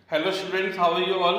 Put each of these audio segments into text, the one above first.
Hello students, how are you all.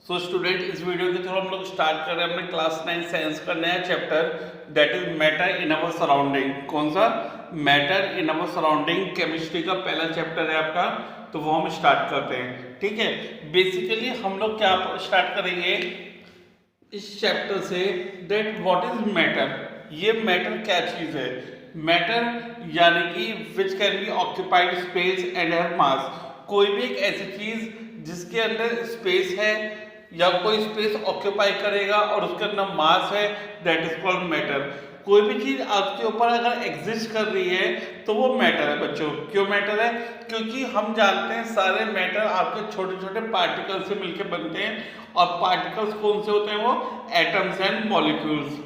So student, इस video के through हम लोग स्टार्ट कर रहे हैं अपने क्लास 9 साइंस का नया chapter, that is matter in our surrounding. कौन सा? Matter in our surrounding. Chemistry का पहला चैप्टर है आपका, तो वो हम स्टार्ट करते हैं। ठीक है, बेसिकली हम लोग क्या स्टार्ट करेंगे इस चैप्टर से, दैट व्हाट इज मैटर। ये मैटर क्या चीज है? मैटर यानी कि which can be occupied space and have मास। कोई भी एक ऐसी चीज जिसके अंदर स्पेस है या कोई स्पेस ऑक्यूपाई करेगा और उसके अंदर मास है, दैट इज कॉल्ड मैटर। कोई भी चीज आपके ऊपर अगर एग्जिस्ट कर रही है तो वो मैटर है बच्चों। क्यों मैटर है? क्योंकि हम जानते हैं सारे मैटर आपके छोटे छोटे पार्टिकल से मिलकर बनते हैं, और पार्टिकल्स कौन से होते हैं? वो एटम्स एंड मॉलिक्यूल्स।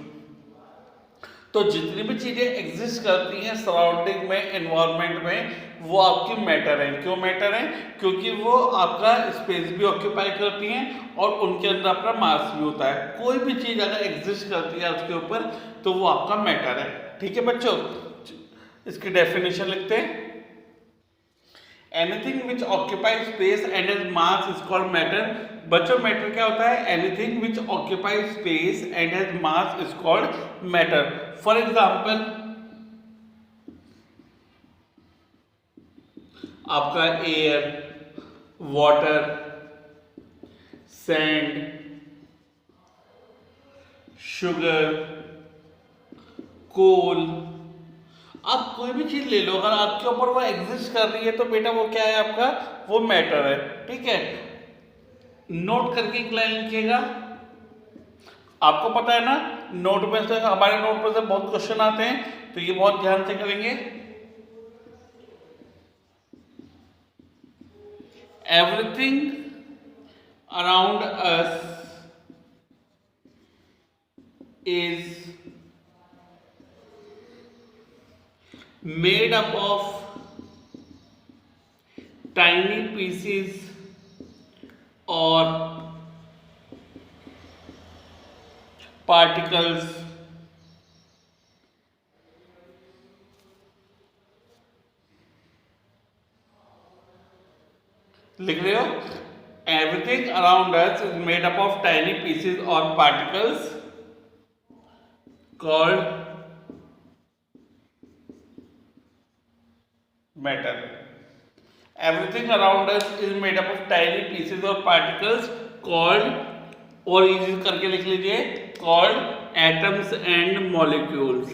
तो जितनी भी चीजें एग्जिस्ट करती हैं सराउंडिंग में, एनवायरनमेंट में, वो आपकी मैटर है। क्यों मैटर है? क्योंकि वो आपका स्पेस भी ऑक्यूपाई करती हैं और उनके अंदर अपना मास भी होता है। कोई भी चीज अगर एग्जिस्ट करती है उसके ऊपर तो वो आपका मैटर है। ठीक है बच्चों, इसकी डेफिनेशन लिखते हैं। Anything which occupy space and is mass is called matter. बच्चों मैटर क्या होता है? Anything which occupy space and has mass is called matter. For example, आपका एयर, वाटर, सैंड, शुगर, कोल, आप कोई भी चीज ले लो, अगर आपके ऊपर वो एग्जिस्ट कर रही है तो बेटा वो क्या है आपका? वो मैटर है। ठीक है, नोट करके एक लाइन लिखिएगा। आपको पता है ना, नोट में से, हमारे नोट में से बहुत क्वेश्चन आते हैं, तो ये बहुत ध्यान से करेंगे। Everything around us is made up of tiny pieces or particles लिख रहे हो? Everything around us is made up of tiny pieces और particles called matter. Everything around us is made up of tiny pieces or particles called, और easy करके लिख लीजिए, called atoms and molecules.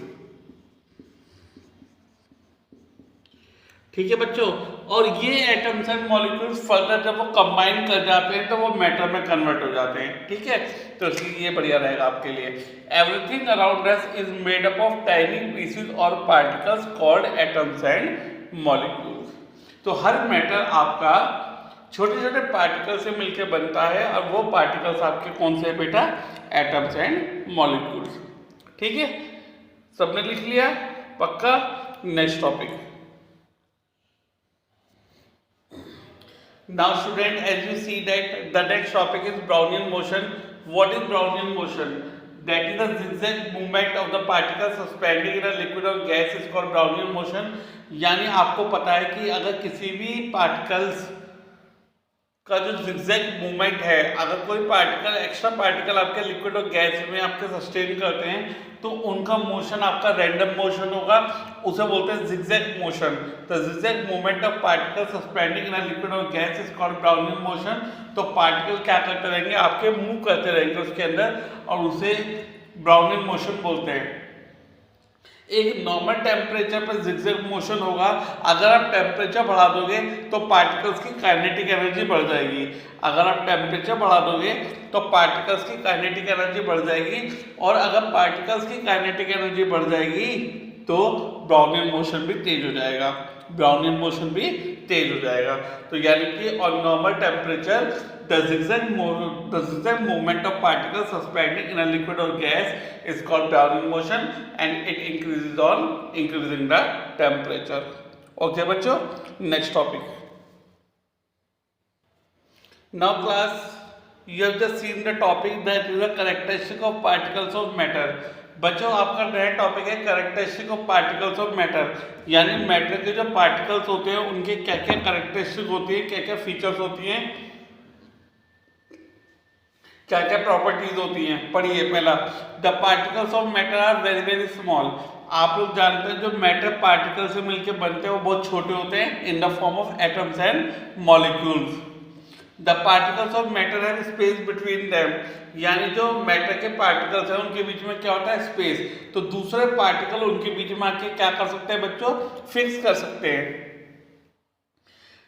ठीक है बच्चों, और ये एटम्स एंड मॉलिक्यूल्स फर्दर जब वो कंबाइन कर जाते हैं तो वो मैटर में कन्वर्ट हो जाते हैं। ठीक है, तो इसलिए ये बढ़िया रहेगा आपके लिए। Everything around us is made up of tiny pieces और particles called atoms and molecules. तो हर मैटर आपका छोटे छोटे पार्टिकल से मिलकर बनता है, और वो पार्टिकल्स आपके कौन से बेटा? Atoms and molecules. ठीक है, सबने लिख लिया? पक्का? Next topic. Now student, as you see that the next topic is Brownian motion. What is Brownian motion? That is the zigzag movement of the particles suspending in a liquid or gas is called Brownian motion. यानी आपको पता है कि अगर किसी भी particles का जो जिगजैग मूवमेंट है, अगर कोई पार्टिकल, एक्स्ट्रा पार्टिकल आपके लिक्विड और गैस में आपके सस्टेन करते हैं तो उनका मोशन आपका रैंडम मोशन होगा, उसे बोलते हैं जिगजैग मोशन। तो zigzag movement of particle suspending in a liquid और gas is called Brownian motion. तो पार्टिकल क्या करते रहेंगे? आपके मूव करते रहेंगे उसके अंदर, और उसे ब्राउनियन मोशन बोलते हैं। एक नॉर्मल टेम्परेचर पर जिगजैग मोशन होगा, अगर आप टेम्परेचर बढ़ा दोगे तो पार्टिकल्स की काइनेटिक एनर्जी बढ़ जाएगी। अगर आप टेम्परेचर बढ़ा दोगे तो पार्टिकल्स की काइनेटिक एनर्जी बढ़ जाएगी, और अगर पार्टिकल्स की काइनेटिक एनर्जी बढ़ जाएगी तो ब्राउनियन मोशन भी तेज हो जाएगा। ब्राउनियन मोशन भी तेज हो जाएगा। तो यानी कि on normal temperature the zigzag movement of particles suspended in a liquid or gas is called Brownian motion, and it increases on increasing the temperature. Okay बच्चों, next topic. Now class, you have just seen the topic that is the characteristic of particles of matter. बच्चों आपका नया topic है characteristic of particles of matter, यानी matter के जो particles होते हैं उनके क्या क्या कैरेक्टरिस्टिक होती है, क्या क्या फीचर्स होती हैं, क्या क्या प्रॉपर्टीज होती हैं, पढ़िए। पहला, the particles of matter are very very small. आप लोग जानते हैं जो मैटर पार्टिकल से मिलकर बनते हैं वो बहुत छोटे होते हैं, in the form of atoms and molecules. The particles of matter have space between them, यानी जो मैटर के पार्टिकल्स हैं उनके बीच में क्या होता है, स्पेस। तो दूसरे पार्टिकल उनके बीच में आके क्या कर सकते हैं बच्चों, फिक्स कर सकते हैं।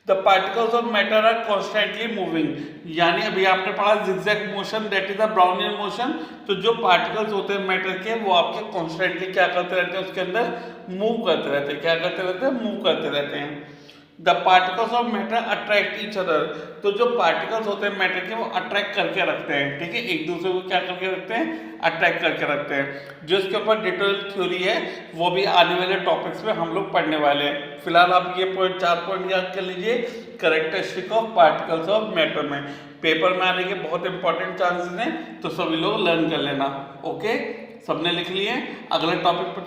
The particles of matter are constantly moving, यानी अभी आपने पढ़ा zigzag motion, that is the Brownian motion. तो जो पार्टिकल्स होते हैं मैटर के वो आपके कॉन्स्टेंटली क्या करते रहते हैं, उसके अंदर मूव करते रहते हैं। क्या करते रहते हैं, मूव करते रहते हैं। The particles of matter attract each other, तो जो पार्टिकल्स होते हैं मैटर के वो अट्रैक्ट करके रखते हैं, ठीक है, एक दूसरे को क्या करके रखते हैं, अट्रैक्ट करके रखते हैं। जो इसके ऊपर डिटेल थ्योरी है वो भी आने वाले टॉपिक्स में हम लोग पढ़ने वाले हैं। फिलहाल आप ये पॉइंट 4 पॉइंट याद कर लीजिए characteristic of particles of matter में। पेपर में आने के बहुत इंपॉर्टेंट चांसेस हैं, तो सभी लोग लर्न कर लेना। ओके, सबने लिख लिए, अगले टॉपिक पर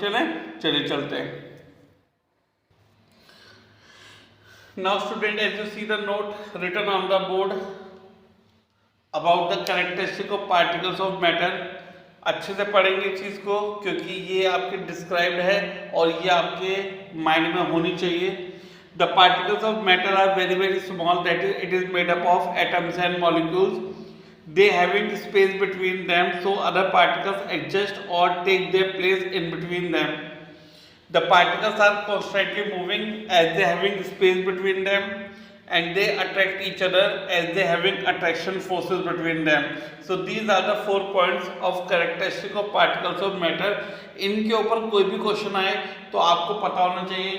चलिए चलते हैं। Now student, as you see the note written on the board about the characteristic of particles of matter, अच्छे से पढ़ेंगे इस चीज़ को क्योंकि ये आपके डिस्क्राइब्ड है और ये आपके माइंड में होनी चाहिए। The particles of matter are very very small, that is it is made up of atoms and molecules. They having space between them, so other particles adjust or take their place in between them. The particles are constantly moving as they having space between them, and they attract each other as they having attraction forces between them. So these are the 4 points of characteristic of particles of matter. इनके ऊपर कोई भी question आए तो आपको पता होना चाहिए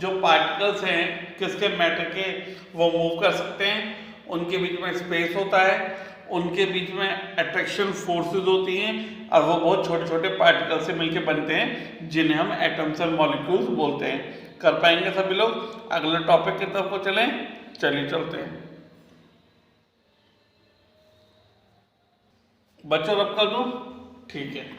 जो पार्टिकल्स हैं किसके, मैटर के, वो मूव कर सकते हैं, उनके बीच में स्पेस होता है, उनके बीच में अट्रैक्शन फोर्सेस होती हैं और वो बहुत छोटे छोटे पार्टिकल से मिलकर बनते हैं जिन्हें हम एटम्स और मॉलिक्यूल्स बोलते हैं। कर पाएंगे सभी लोग? अगले टॉपिक की तरफ को चलिए चलते हैं। बच्चों रब कर दूं? ठीक है।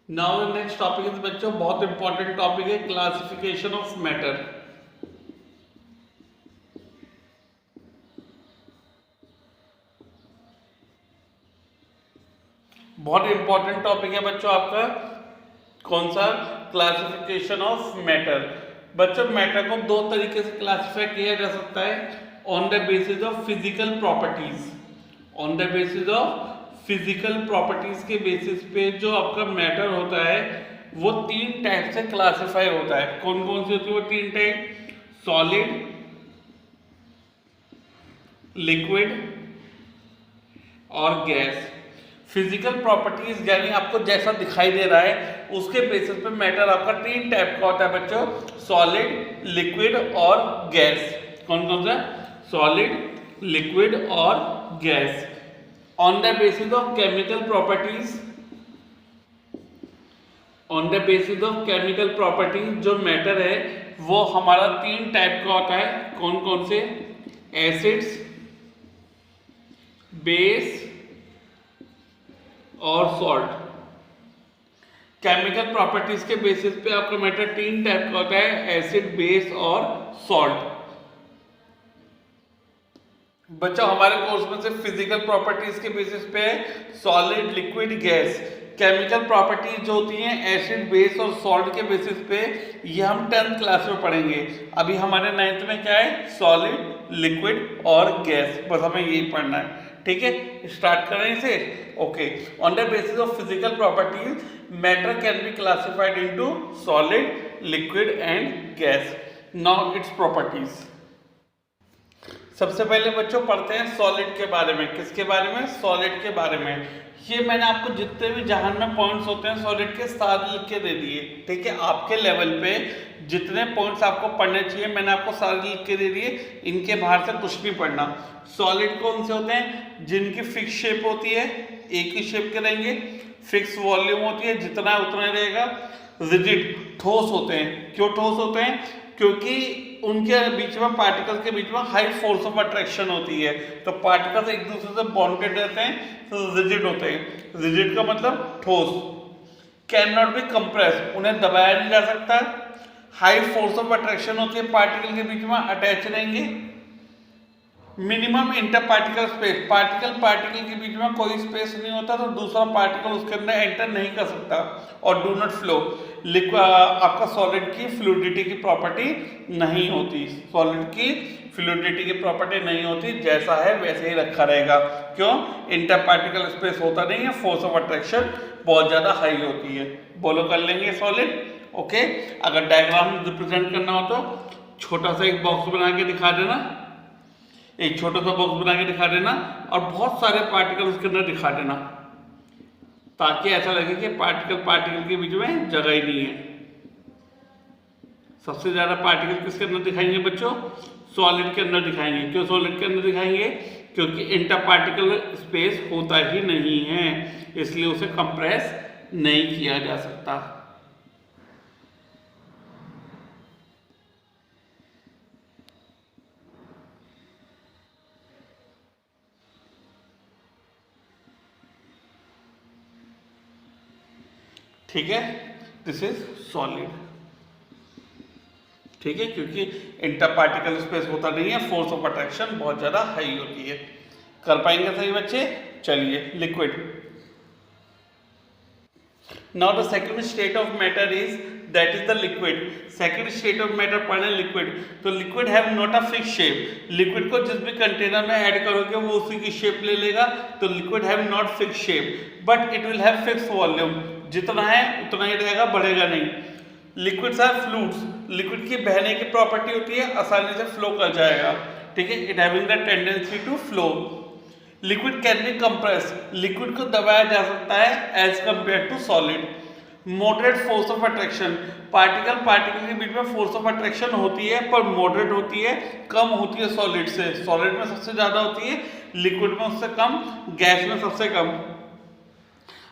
नाउ नेक्स्ट टॉपिक इज बच्चों बहुत इंपॉर्टेंट टॉपिक है, क्लासिफिकेशन ऑफ मैटर। बहुत इंपॉर्टेंट टॉपिक है बच्चों आपका, कौन सा? Classification of matter. बच्चों मैटर को 2 तरीके से क्लासिफाई किया जा सकता है, on the basis of physical properties. On the basis of physical properties के बेसिस पे जो आपका मैटर होता है वो 3 टाइप से क्लासिफाई होता है। कौन कौन सी होती है वो 3 टाइप? सॉलिड, लिक्विड और गैस। फिजिकल प्रॉपर्टीज यानी आपको जैसा दिखाई दे रहा है उसके बेसिस पे मैटर आपका 3 टाइप का होता है बच्चों, सॉलिड, लिक्विड और गैस। कौन कौन सा? सॉलिड, लिक्विड और gas. On the basis of chemical properties, on the basis of chemical properties जो मैटर है वो हमारा 3 टाइप का होता है। कौन कौन से? एसिड्स, बेस और सॉल्ट। केमिकल प्रॉपर्टीज के बेसिस पे आपका मैटर 3 टाइप का होता है, एसिड, बेस और सॉल्ट। बच्चों हमारे कोर्स में से फिजिकल प्रॉपर्टीज के बेसिस पे solid, liquid, gas. Chemical properties जो होती हैं एसिड, बेस और सॉल्ट के बेसिस पे ये हम 10th क्लास में पढ़ेंगे। अभी हमारे 9th में क्या है? सॉलिड, लिक्विड और गैस, बस हमें यही पढ़ना है। ठीक है, स्टार्ट करें इसे। Okay, on the basis of physical properties matter can be classified into solid, liquid and gas. Now its properties. सबसे पहले बच्चों पढ़ते हैं सॉलिड के बारे में। किसके बारे में? सॉलिड के बारे में। ये मैंने आपको जितने भी जहां में पॉइंट्स होते हैं सॉलिड के साथ लिख के दे दिए। ठीक है, आपके लेवल पे जितने पॉइंट्स आपको पढ़ने चाहिए मैंने आपको सारे लिख के दे दिए, इनके बाहर से कुछ नहीं पढ़ना। सॉलिड कौन से होते हैं? जिनकी फिक्स शेप होती है, एक ही शेप के रहेंगे, फिक्स वॉल्यूम होती है, जितना उतना रहेगा। रिजिड, ठोस होते हैं। क्यों ठोस होते हैं? क्योंकि उनके बीच में, पार्टिकल्स के बीच में हाई फोर्स ऑफ अट्रैक्शन होती है। तो पार्टिकल्स एक दूसरे से बॉन्डेड रहते हैं, तो रिजिड होते हैं। रिजिड का मतलब ठोस। कैन नॉट बी कंप्रेस, उन्हें दबाया नहीं जा सकता। हाई फोर्स ऑफ अट्रैक्शन होती है, पार्टिकल के बीच में अटैच रहेंगे। Minimum inter particle space, particle particle के बीच में कोई स्पेस नहीं होता, तो दूसरा पार्टिकल उसके अंदर एंटर नहीं कर सकता। और डू नॉट फ्लो, आपका सॉलिड की फ्लूइडिटी की प्रॉपर्टी नहीं होती। सॉलिड की फ्लूइडिटी की प्रॉपर्टी नहीं होती, जैसा है वैसे ही रखा रहेगा। क्यों? इंटर पार्टिकल स्पेस होता नहीं है, फोर्स ऑफ अट्रैक्शन बहुत ज़्यादा हाई होती है। बोलो कर लेंगे सॉलिड। ओके, अगर डायग्राम रिप्रेजेंट करना हो तो छोटा सा एक बॉक्स बना के दिखा देना, एक छोटा सा बॉक्स बना के दिखा देना और बहुत सारे पार्टिकल उसके अंदर दिखा देना, ताकि ऐसा लगे कि पार्टिकल पार्टिकल के बीच में जगह ही नहीं है। सबसे ज्यादा पार्टिकल किसके अंदर दिखाएंगे बच्चों? सॉलिड के अंदर दिखाएंगे। क्यों सॉलिड के अंदर दिखाएंगे? क्योंकि इंटर पार्टिकल स्पेस होता ही नहीं है, इसलिए उसे कंप्रेस नहीं किया जा सकता। ठीक है, दिस इज सॉलिड। ठीक है, क्योंकि इंटर पार्टिकल स्पेस होता नहीं है, फोर्स ऑफ अट्रैक्शन बहुत ज्यादा हाई होती है। कर पाएंगे सही बच्चे? चलिए, liquid. Now the second state of matter is that is the liquid. Second state of matter पढ़े लिक्विड। तो liquid have not a fix shape. Liquid को जिस भी कंटेनर में ऐड करोगे वो उसी की शेप ले लेगा। तो liquid have not fix shape but it will have fix volume. जितना है उतना ही रहेगा, बढ़ेगा नहीं। Liquids are fluids. लिक्विड की बहने की प्रॉपर्टी होती है, आसानी से फ्लो कर जाएगा। ठीक है, it having the tendency to flow. Liquid can be compress. Liquid को दबाया जा सकता है as compare to solid. Moderate force of attraction. Particle particle के बीच में फोर्स ऑफ अट्रैक्शन होती है, पर मॉडरेट होती है, कम होती है सॉलिड से। सॉलिड में सबसे ज्यादा होती है, लिक्विड में उससे कम, गैस में सबसे कम।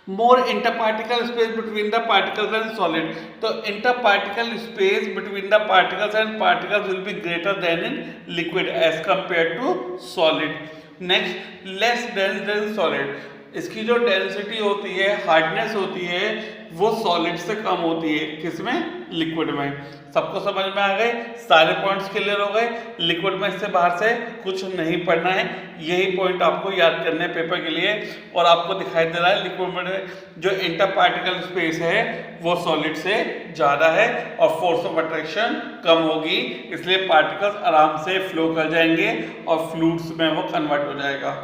More interparticle space between the particles and solid. तो interparticle space between the particles and particles will be greater than in liquid as compare to solid. Next, less dense than solid. इसकी जो density होती है, hardness होती है, वो solid से कम होती है। किसमें? लिक्विड में। सबको समझ में आ गए? सारे पॉइंट्स क्लियर हो गए? लिक्विड में इससे बाहर से कुछ नहीं पढ़ना है, यही पॉइंट आपको याद करने हैं पेपर के लिए। और आपको दिखाई दे रहा है लिक्विड में जो इंटर पार्टिकल स्पेस है वो सॉलिड से ज़्यादा है और फोर्स ऑफ अट्रैक्शन कम होगी, इसलिए पार्टिकल्स आराम से फ्लो कर जाएंगे और फ्लूइड्स में वो कन्वर्ट हो जाएगा।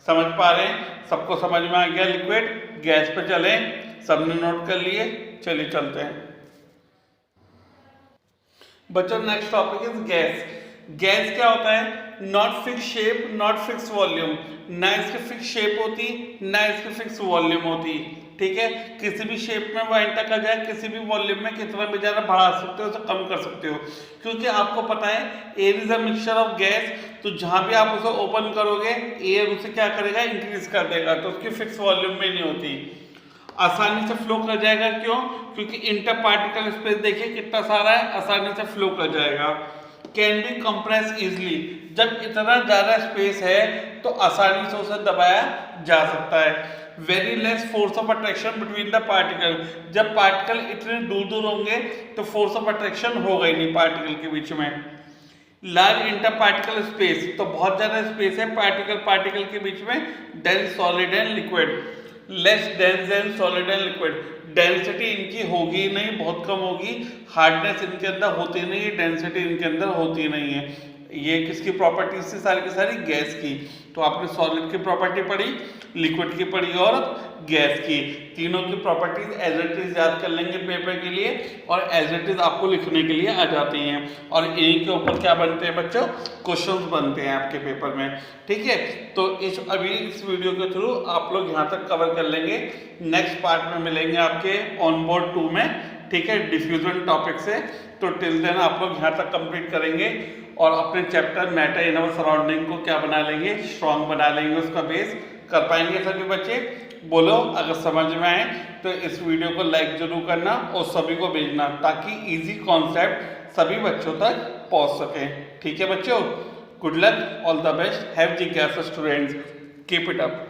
समझ पा रहे हैं? सबको समझ में आ गया? लिक्विड। गैस पे चलें, सबने नोट कर लिए? चलिए चलते हैं बच्चों। Next topic is gas. Gas क्या होता है? Not fix shape, not fix volume. ना इसकी फिक्स शेप होती, ना इसकी फिक्स वॉल्यूम होती। ठीक है, किसी भी शेप में वो एंटर कर जाए, किसी भी वॉल्यूम में कितना भी ज़्यादा बढ़ा सकते हो तो कम कर सकते हो, क्योंकि आपको पता है air is a mixture of gas. तो जहाँ भी आप उसे ओपन करोगे एयर उसे क्या करेगा? इंक्रीज कर देगा, तो उसकी फिक्स वॉल्यूम में नहीं होती, आसानी से फ्लो कर जाएगा। क्यों? क्योंकि इंटर पार्टिकल स्पेस देखिए कितना सारा है, आसानी से फ्लो कर जाएगा। Can be compress easily. जब इतना ज़्यादा स्पेस है तो आसानी से उसे दबाया जा सकता है। Very less force of attraction between the particle. जब पार्टिकल इतने दूर दूर होंगे तो फोर्स ऑफ अट्रैक्शन होगा ही नहीं पार्टिकल के बीच में। लार्ज इंटर पार्टिकल स्पेस, तो बहुत ज़्यादा स्पेस है पार्टिकल पार्टिकल के बीच में। Dense solid and liquid. Less dense than solid and liquid. Density इनकी होगी नहीं, बहुत कम होगी। हार्डनेस इनके अंदर होती नहीं है, डेंसिटी इनके अंदर होती नहीं है। ये किसकी प्रॉपर्टी से? सारी की सारी गैस की। तो आपने सॉलिड की प्रॉपर्टी पढ़ी, लिक्विड की पढ़ी और गैस की। तीनों की प्रॉपर्टीज एज इट इज याद कर लेंगे पेपर के लिए और एज इट इज आपको लिखने के लिए आ जाती हैं। और इन्हीं के ऊपर क्या बनते हैं बच्चों? क्वेश्चंस बनते हैं आपके पेपर में। ठीक है, तो अभी इस वीडियो के थ्रू आप लोग यहाँ तक कवर कर लेंगे। नेक्स्ट पार्ट में मिलेंगे आपके ऑन बोर्ड 2 में। ठीक है, डिफ्यूजन टॉपिक से। तो टिल देन आप लोग यहाँ तक कंप्लीट करेंगे और अपने chapter matter in our surrounding को क्या बना लेंगे? स्ट्रॉन्ग बना लेंगे, उसका बेस। कर पाएंगे सभी बच्चे? बोलो अगर समझ में आए तो इस वीडियो को लाइक जरूर करना और सभी को भेजना, ताकि इजी कॉन्सेप्ट सभी बच्चों तक पहुंच सकें। ठीक है बच्चों, good luck, all the best, have जिज्ञासा स्टूडेंट्स, कीप इट अप।